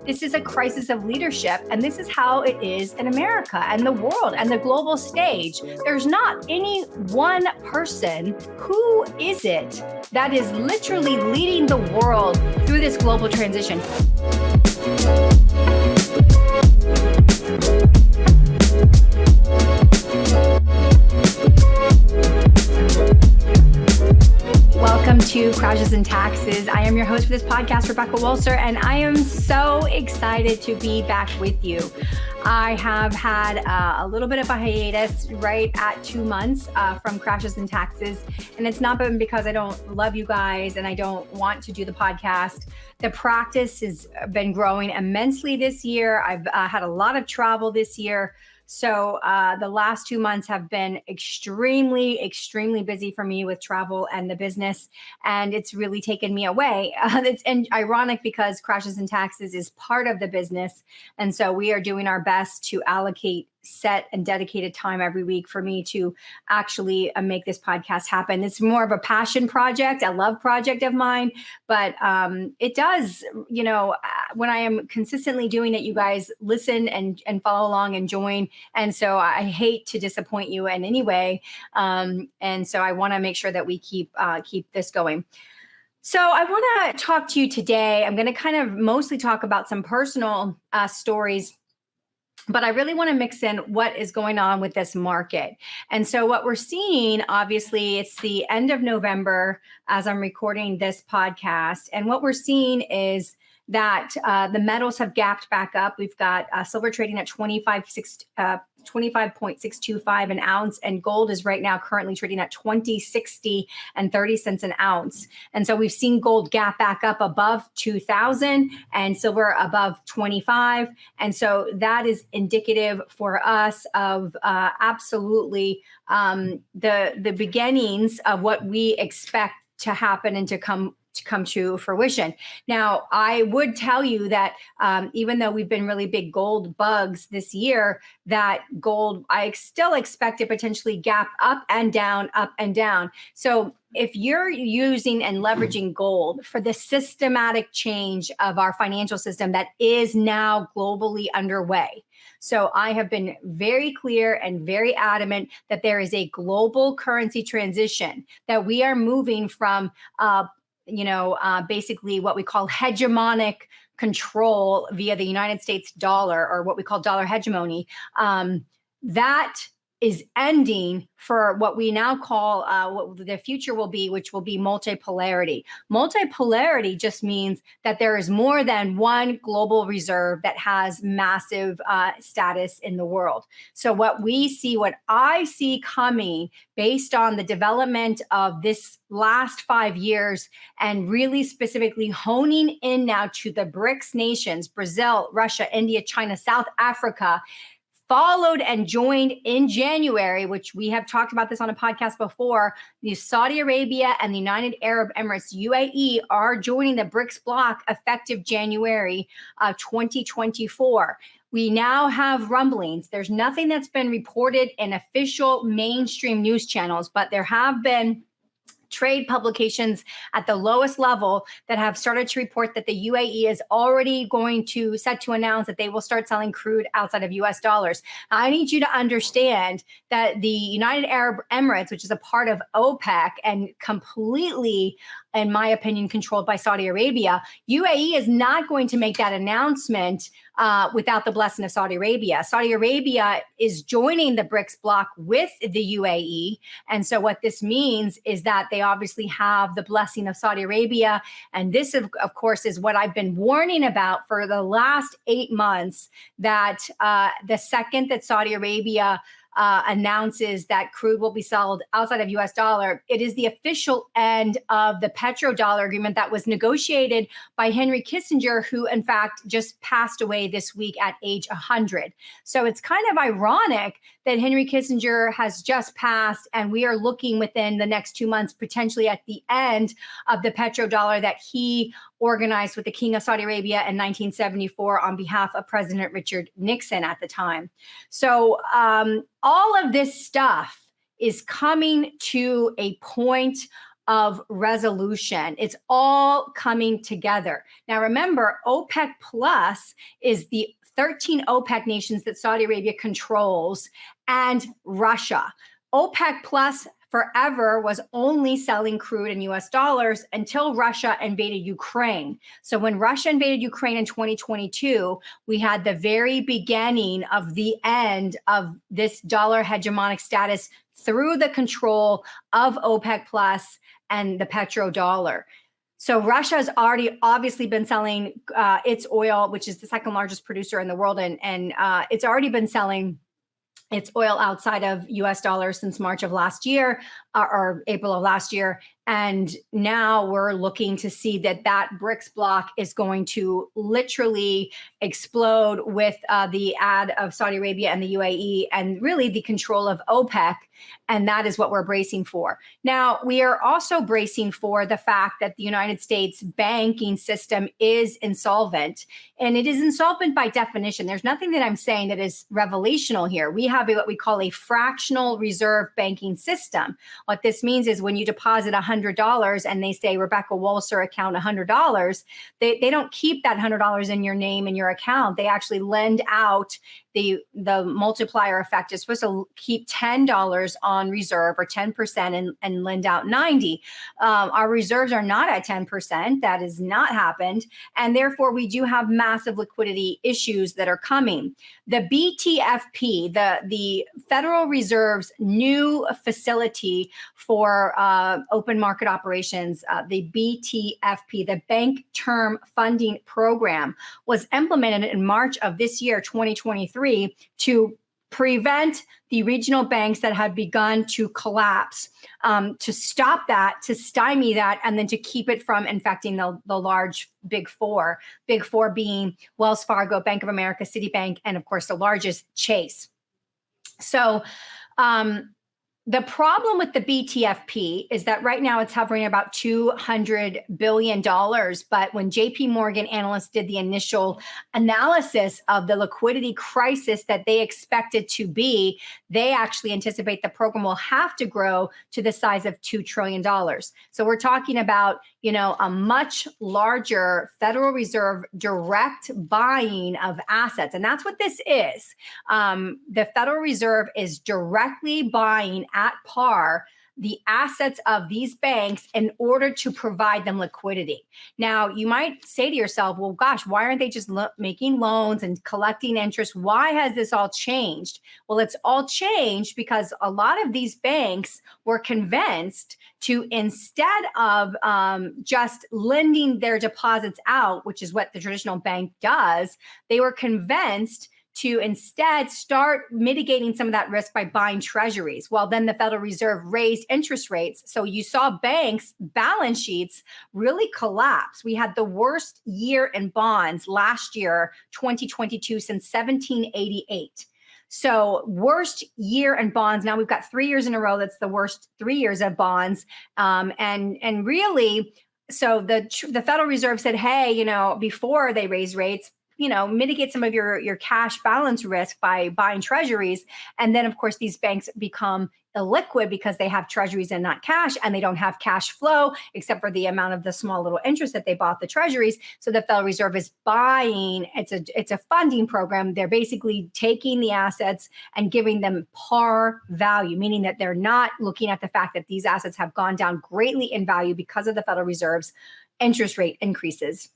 This is a crisis of leadership, and this is how it is in America and the world and the global stage. There's not any one person. Who is it that is literally leading the world through this global transition? Welcome to Crashes and Taxes. I am your host for this podcast, Rebecca Wolser, and I am so excited to be back with you. I have had a little bit of a hiatus right at 2 months from Crashes and Taxes, and it's not been because I don't love you guys and I don't want to do the podcast. The practice has been growing immensely this year. I've had a lot of travel this year. So the last 2 months have been extremely busy for me with travel and the business, and it's really taken me away. It's ironic because Crashes and Taxes is part of the business, and so we are doing our best to allocate set and dedicated time every week for me to actually make this podcast happen. It's more of a passion project, a love project of mine, but it does, when I am consistently doing it, you guys listen and follow along and join. And so I hate to disappoint you in any way. And so I want to make sure that we keep this going. So I want to talk to you today. I'm going to kind of mostly talk about some personal stories, but I really want to mix in what is going on with this market. And so what we're seeing, obviously, it's the end of November as I'm recording this podcast. And what we're seeing is that the metals have gapped back up. We've got silver trading at 25.625 an ounce, and gold is right now currently trading at $20.60 and 30 cents an ounce. And so we've seen gold gap back up above 2,000 and silver above 25. And so that is indicative for us of absolutely the beginnings of what we expect to happen and to come to fruition. Now, I would tell you that even though we've been really big gold bugs this year, that gold, I still expect to potentially gap up and down. So if you're using and leveraging gold for the systematic change of our financial system that is now globally underway, so I have been very clear and very adamant that there is a global currency transition, that we are moving from basically what we call hegemonic control via the United States dollar, or what we call dollar hegemony. That is ending for what we now call what the future will be, which will be multipolarity. Multipolarity just means that there is more than one global reserve that has massive status in the world. So what I see coming based on the development of this last 5 years, and really specifically honing in now to the BRICS nations, Brazil, Russia, India, China, South Africa, followed and joined in January, which we have talked about this on a podcast before. The Saudi Arabia and the United Arab Emirates, UAE, are joining the BRICS bloc effective January 2024. We now have rumblings. There's nothing that's been reported in official mainstream news channels, but there have been trade publications at the lowest level that have started to report that the UAE is already set to announce that they will start selling crude outside of US dollars. I need you to understand that the United Arab Emirates, which is a part of OPEC and completely, in my opinion, controlled by Saudi Arabia, UAE is not going to make that announcement without the blessing of Saudi Arabia. Saudi Arabia is joining the BRICS bloc with the UAE. And so what this means is that they obviously have the blessing of Saudi Arabia. And this, of course, is what I've been warning about for the last 8 months, that the second that Saudi Arabia announces that crude will be sold outside of US dollar, it is the official end of the petrodollar agreement that was negotiated by Henry Kissinger, who in fact just passed away this week at age 100. So it's kind of ironic that Henry Kissinger has just passed, and we are looking within the next 2 months potentially at the end of the petrodollar that he organized with the King of Saudi Arabia in 1974 on behalf of President Richard Nixon at the time. So all of this stuff is coming to a point of resolution. It's all coming together. Now, remember, OPEC Plus is the 13 OPEC nations that Saudi Arabia controls and Russia. OPEC Plus forever was only selling crude in US dollars until Russia invaded Ukraine. So when Russia invaded Ukraine in 2022, we had the very beginning of the end of this dollar hegemonic status through the control of OPEC Plus and the petrodollar. So Russia has already obviously been selling its oil, which is the second largest producer in the world, and it's already been selling its oil outside of US dollars since March of last year or April of last year. And now we're looking to see that BRICS bloc is going to literally explode with the add of Saudi Arabia and the UAE and really the control of OPEC. And that is what we're bracing for. Now, we are also bracing for the fact that the United States banking system is insolvent. And it is insolvent by definition. There's nothing that I'm saying that is revelational here. We have what we call a fractional reserve banking system. What this means is when you deposit $100 and they say Rebecca Walser account $100, they don't keep that $100 in your name in your account. They actually lend out the multiplier effect is supposed to keep $10 on reserve or 10% and lend out 90. Our reserves are not at 10%. That has not happened. And therefore, we do have massive liquidity issues that are coming. The BTFP, the Federal Reserve's new facility for open market operations, the BTFP, the Bank Term Funding Program, was implemented in March of this year, 2023, to prevent the regional banks that had begun to collapse, to stop that, to stymie that, and then to keep it from infecting the large big four being Wells Fargo, Bank of America, Citibank, and of course the largest, Chase. So the problem with the BTFP is that right now it's hovering about $200 billion. But when JP Morgan analysts did the initial analysis of the liquidity crisis that they expected to be, they actually anticipate the program will have to grow to the size of $2 trillion. So we're talking about, a much larger Federal Reserve direct buying of assets. And that's what this is. The Federal Reserve is directly buying at par the assets of these banks in order to provide them liquidity. Now, you might say to yourself, well, gosh, why aren't they just making loans and collecting interest? Why has this all changed? Well, it's all changed because a lot of these banks were convinced to, instead of just lending their deposits out, which is what the traditional bank does, they were convinced to instead start mitigating some of that risk by buying treasuries. Well, then the Federal Reserve raised interest rates. So you saw banks' balance sheets really collapse. We had the worst year in bonds last year, 2022, since 1788. So worst year in bonds. Now we've got 3 years in a row. That's the worst 3 years of bonds. And really, so the Federal Reserve said, hey, before they raise rates, mitigate some of your cash balance risk by buying treasuries. And then, of course, these banks become illiquid because they have treasuries and not cash, and they don't have cash flow except for the amount of the small little interest that they bought the treasuries. So the Federal Reserve is buying. It's a funding program. They're basically taking the assets and giving them par value, meaning that they're not looking at the fact that these assets have gone down greatly in value because of the Federal Reserve's interest rate increases.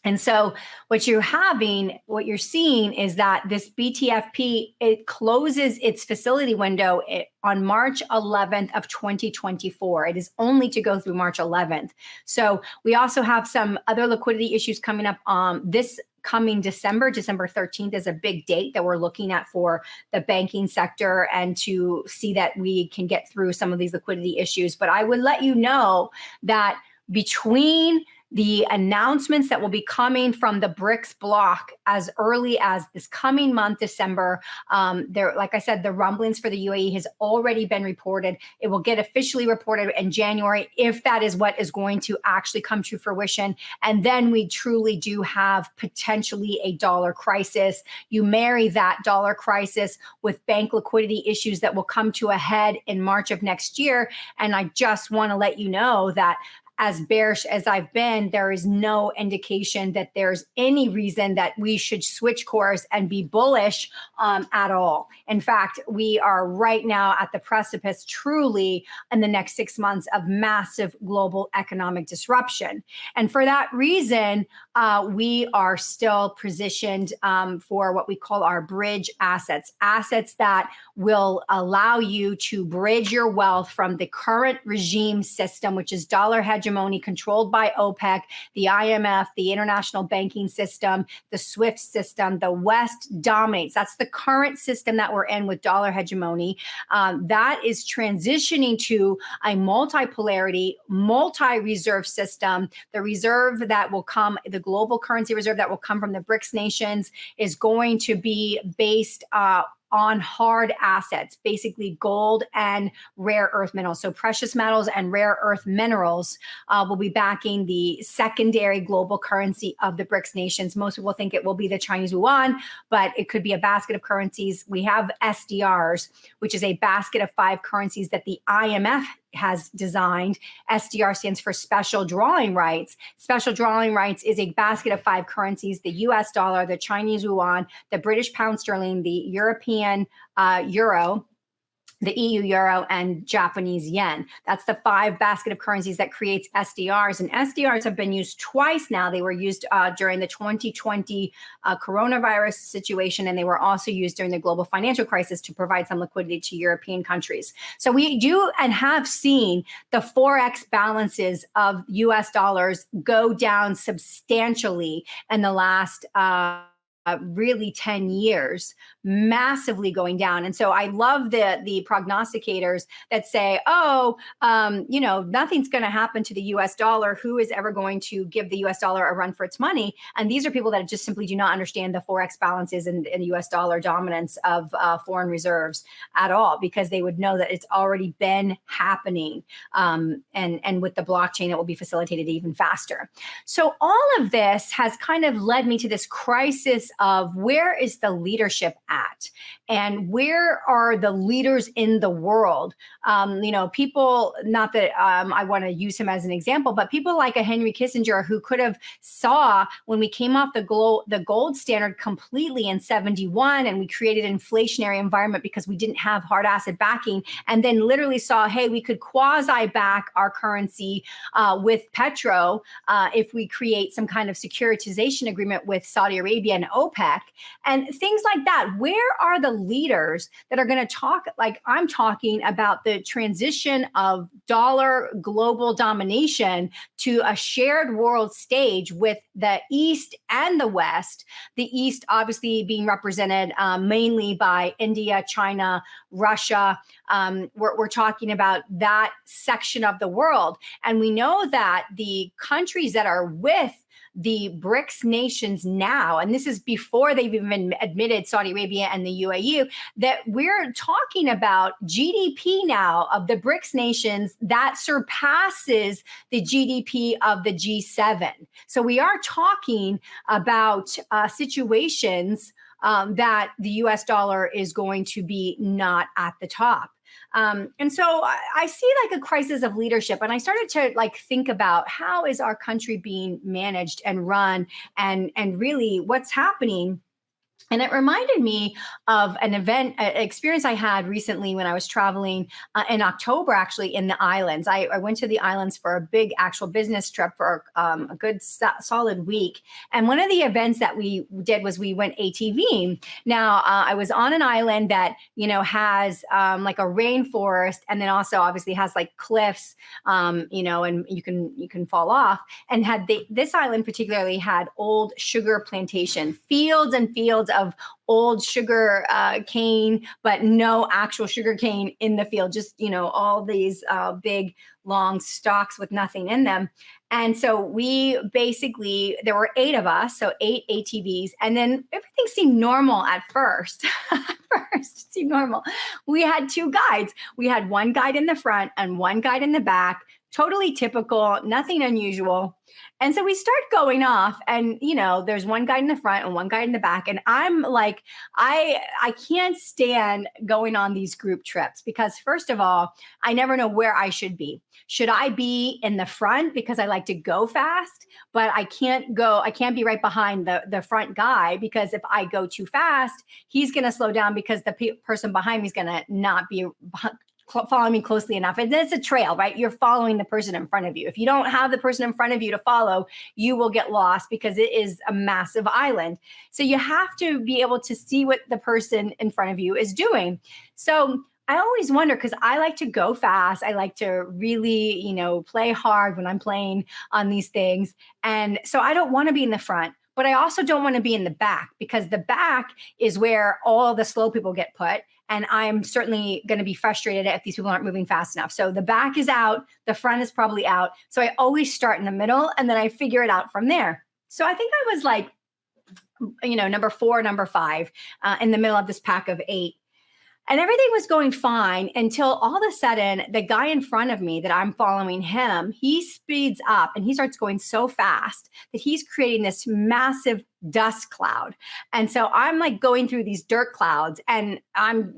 And so what you're seeing is that this BTFP, it closes its facility window on March 11th of 2024. It is only to go through March 11th. So we also have some other liquidity issues coming up this coming December 13th is a big date that we're looking at for the banking sector and to see that we can get through some of these liquidity issues. But I would let you know that between the announcements that will be coming from the BRICS bloc as early as this coming month, December. There, like I said, the rumblings for the UAE has already been reported. It will get officially reported in January if that is what is going to actually come to fruition. And then we truly do have potentially a dollar crisis. You marry that dollar crisis with bank liquidity issues that will come to a head in March of next year. And I just want to let you know that as bearish as I've been, there is no indication that there's any reason that we should switch course and be bullish at all. In fact, we are right now at the precipice, truly, in the next 6 months of massive global economic disruption. And for that reason, we are still positioned for what we call our bridge assets, assets that will allow you to bridge your wealth from the current regime system, which is dollar hegemony controlled by OPEC, the IMF, the international banking system, the SWIFT system. The West dominates. That's the current system that we're in with dollar hegemony. That is transitioning to a multipolarity, multi-reserve system. The reserve that will come, the global currency reserve that will come from the BRICS nations is going to be based on hard assets, basically gold and rare earth minerals. So precious metals and rare earth minerals will be backing the secondary global currency of the BRICS nations. Most people think it will be the Chinese yuan, but it could be a basket of currencies. We have SDRs, which is a basket of 5 currencies that the IMF has designed. SDR stands for special drawing rights. Special drawing rights is a basket of 5 currencies: the US dollar, the Chinese yuan, the British pound sterling, the European euro, the EU euro, and Japanese yen. That's the 5 basket of currencies that creates SDRs. And SDRs have been used twice now. They were used during the 2020 coronavirus situation, and they were also used during the global financial crisis to provide some liquidity to European countries. So we do and have seen the Forex balances of US dollars go down substantially in the last really 10 years, massively going down. And so I love the prognosticators that say, oh, nothing's going to happen to the US dollar. Who is ever going to give the US dollar a run for its money? And these are people that just simply do not understand the Forex balances and the US dollar dominance of foreign reserves at all, because they would know that it's already been happening. And with the blockchain, it will be facilitated even faster. So all of this has kind of led me to this crisis of where is the leadership at, and where are the leaders in the world? People, not that I want to use him as an example, but people like a Henry Kissinger, who could have saw when we came off the gold standard completely in 71, and we created an inflationary environment because we didn't have hard asset backing, and then literally saw, hey, we could quasi back our currency with petro if we create some kind of securitization agreement with Saudi Arabia and OPEC and things like that. Where are the leaders that are going to talk like I'm talking about the transition of dollar global domination to a shared world stage with the East and the West? The East obviously being represented mainly by India, China, Russia. We're talking about that section of the world. And we know that the countries that are with the BRICS nations now, and this is before they've even admitted Saudi Arabia and the UAE, that we're talking about GDP now of the BRICS nations that surpasses the GDP of the G7. So we are talking about situations that the US dollar is going to be not at the top. And so I see like a crisis of leadership, and I started to think about how is our country being managed and run, and really what's happening. And it reminded me of an experience I had recently when I was traveling in October, actually, in the islands. I went to the islands for a big actual business trip for a good solid week. And one of the events that we did was we went ATVing. Now, I was on an island that, has like a rainforest, and then also obviously has like cliffs, and you can fall off. And this island particularly had old sugar plantation, fields and fields of of old sugar cane, but no actual sugar cane in the field, just, all these big long stalks with nothing in them. And so there were 8 of us, so 8 ATVs, and then everything seemed normal at first. First, it seemed normal. We had 2 guides. We had one guide in the front and one guide in the back, totally typical, nothing unusual. And so we start going off, and there's one guy in the front and one guy in the back, and I'm like, I can't stand going on these group trips because, first of all, I never know where I should be. Should I be in the front because I like to go fast, but I can't be right behind the front guy, because if I go too fast, he's going to slow down because the person behind me is going to not be following me closely enough. And it's a trail, right? You're following the person in front of you. If you don't have the person in front of you to follow, you will get lost because it is a massive island. So you have to be able to see what the person in front of you is doing. So I always wonder, because I like to go fast. I like to really, play hard when I'm playing on these things. And so I don't want to be in the front, but I also don't want to be in the back, because the back is where all the slow people get put. And I'm certainly going to be frustrated if these people aren't moving fast enough. So the back is out, the front is probably out. So I always start in the middle, and then I figure it out from there. So I think I was like, number 4, number 5, in the middle of this pack of 8. And everything was going fine until all of a sudden, the guy in front of me that I'm following him, he speeds up and he starts going so fast that he's creating this massive dust cloud. And so I'm like going through these dirt clouds, and I'm,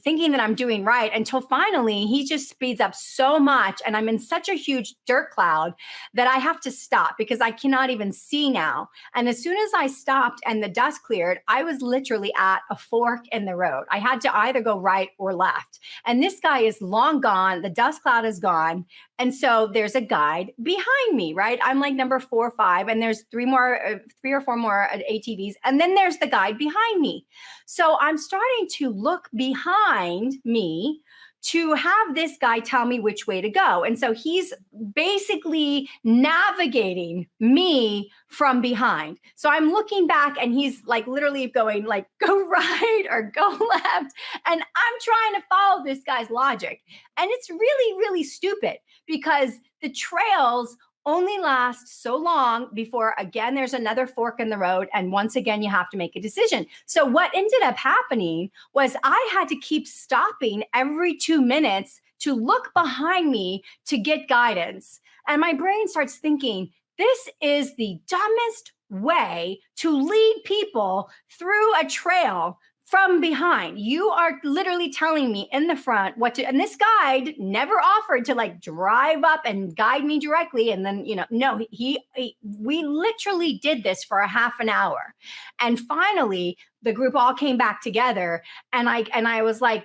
thinking that I'm doing right, until finally he just speeds up so much. And I'm in such a huge dirt cloud that I have to stop because I cannot even see now. And as soon as I stopped and the dust cleared, I was literally at a fork in the road. I had to either go right or left. And this guy is long gone. The dust cloud is gone. And so there's a guide behind me, right? I'm like number 4 or 5, and there's 3 or 4 more ATVs. And then there's the guide behind me. So I'm starting to look behind me to have this guy tell me which way to go. And so he's basically navigating me from behind. So I'm looking back, and he's like literally going like, go right or go left. And I'm trying to follow this guy's logic. And it's really, really stupid, because the trails only last so long before, again, there's another fork in the road. And once again, you have to make a decision. So what ended up happening was I had to keep stopping every 2 minutes to look behind me to get guidance. And my brain starts thinking, this is the dumbest way to lead people through a trail from behind. You are literally telling me in the front what to, and this guide never offered to like drive up and guide me directly. And then, no, we literally did this for a half an hour. And finally, the group all came back together, and I was like,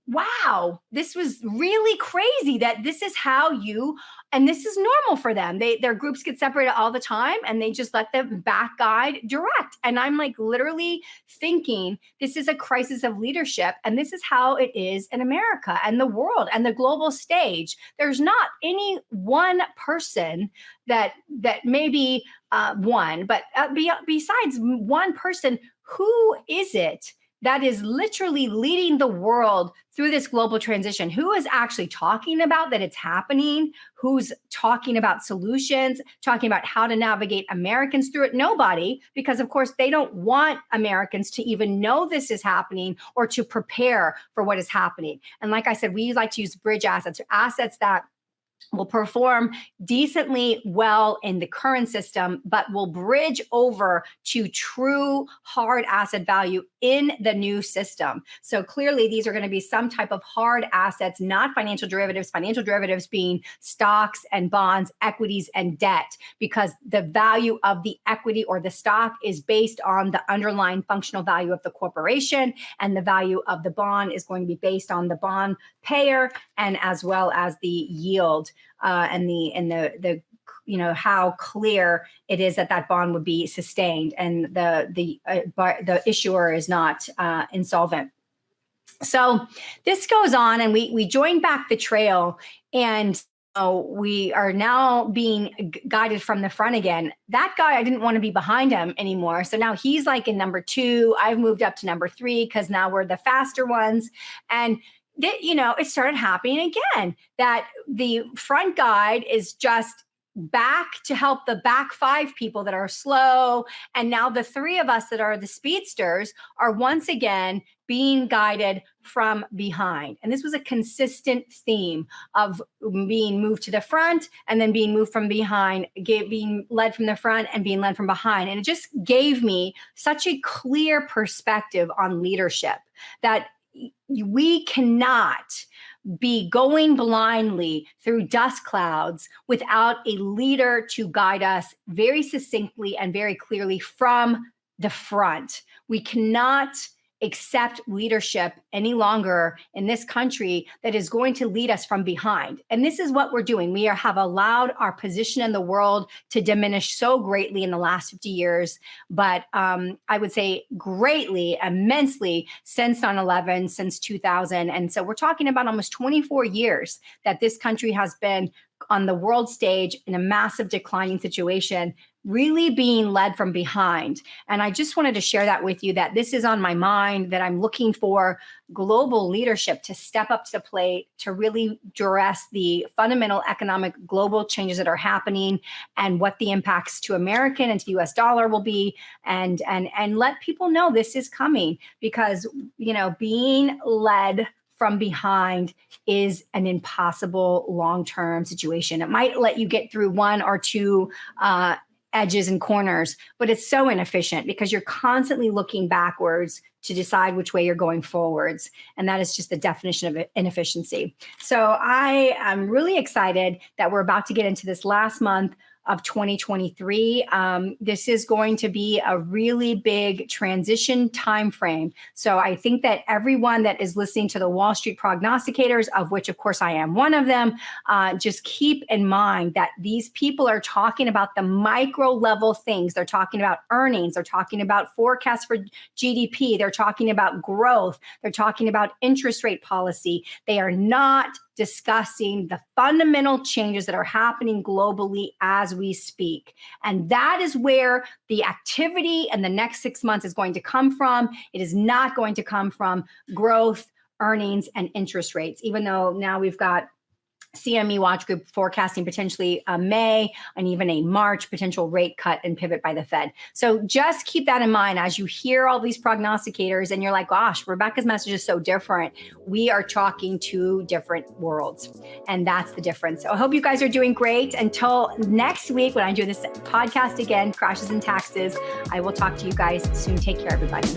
wow, this was really crazy that this is how and this is normal for them. Their groups get separated all the time, and they just let the back guide direct. And I'm like literally thinking, this is a crisis of leadership. And this is how it is in America and the world and the global stage. There's not any one person that maybe one, but besides one person, who is it that is literally leading the world through this global transition? Who is actually talking about that it's happening? Who's talking about solutions, talking about how to navigate Americans through it? Nobody, because of course they don't want Americans to even know this is happening or to prepare for what is happening. And like I said, we like to use bridge assets that will perform decently well in the current system, but will bridge over to true hard asset value in the new system. So clearly, these are going to be some type of hard assets, not financial derivatives being stocks and bonds, equities and debt, because the value of the equity or the stock is based on the underlying functional value of the corporation, and the value of the bond is going to be based on the bond payer, and as well as the yield and the how clear it is that bond would be sustained, and the issuer is not insolvent. So this goes on, and we join back the trail, and we are now being guided from the front again. That guy, I didn't want to be behind him anymore. So now he's like in number 2. I've moved up to number 3 because now we're the faster ones. And it started happening again, that the front guide is just back to help the back 5 people that are slow. And now the 3 of us that are the speedsters are once again being guided from behind. And this was a consistent theme of being moved to the front and then being moved from behind, being led from the front and being led from behind. And it just gave me such a clear perspective on leadership, that we cannot be going blindly through dust clouds without a leader to guide us very succinctly and very clearly from the front. We cannot accept leadership any longer in this country that is going to lead us from behind. And this is what we're doing. We have allowed our position in the world to diminish so greatly in the last 50 years, but I would say greatly, immensely since 9/11, since 2000. And so we're talking about almost 24 years that this country has been on the world stage in a massive declining situation, really being led from behind. And I just wanted to share that with you, that this is on my mind, that I'm looking for global leadership to step up to the plate, to really address the fundamental economic global changes that are happening and what the impacts to American and to the US dollar will be, and let people know this is coming, because, being led from behind is an impossible long-term situation. It might let you get through 1 or 2 edges and corners, but it's so inefficient because you're constantly looking backwards to decide which way you're going forwards. And that is just the definition of inefficiency. So I am really excited that we're about to get into this last month of 2023. This is going to be a really big transition time frame. So I think that everyone that is listening to the Wall Street prognosticators, of which of course I am one of them, just keep in mind that these people are talking about the micro level things. They're talking about earnings. They're talking about forecasts for GDP. They're talking about growth. They're talking about interest rate policy. They are not discussing the fundamental changes that are happening globally as we speak. And that is where the activity in the next 6 months is going to come from. It is not going to come from growth, earnings, and interest rates, even though now we've got CME Watch Group forecasting potentially a May and even a March potential rate cut and pivot by the Fed. So just keep that in mind as you hear all these prognosticators and you're like, gosh, Rebecca's message is so different. We are talking 2 different worlds, and that's the difference. So I hope you guys are doing great. Until next week, when I do this podcast again, Crashes and Taxes, I will talk to you guys soon. Take care, everybody.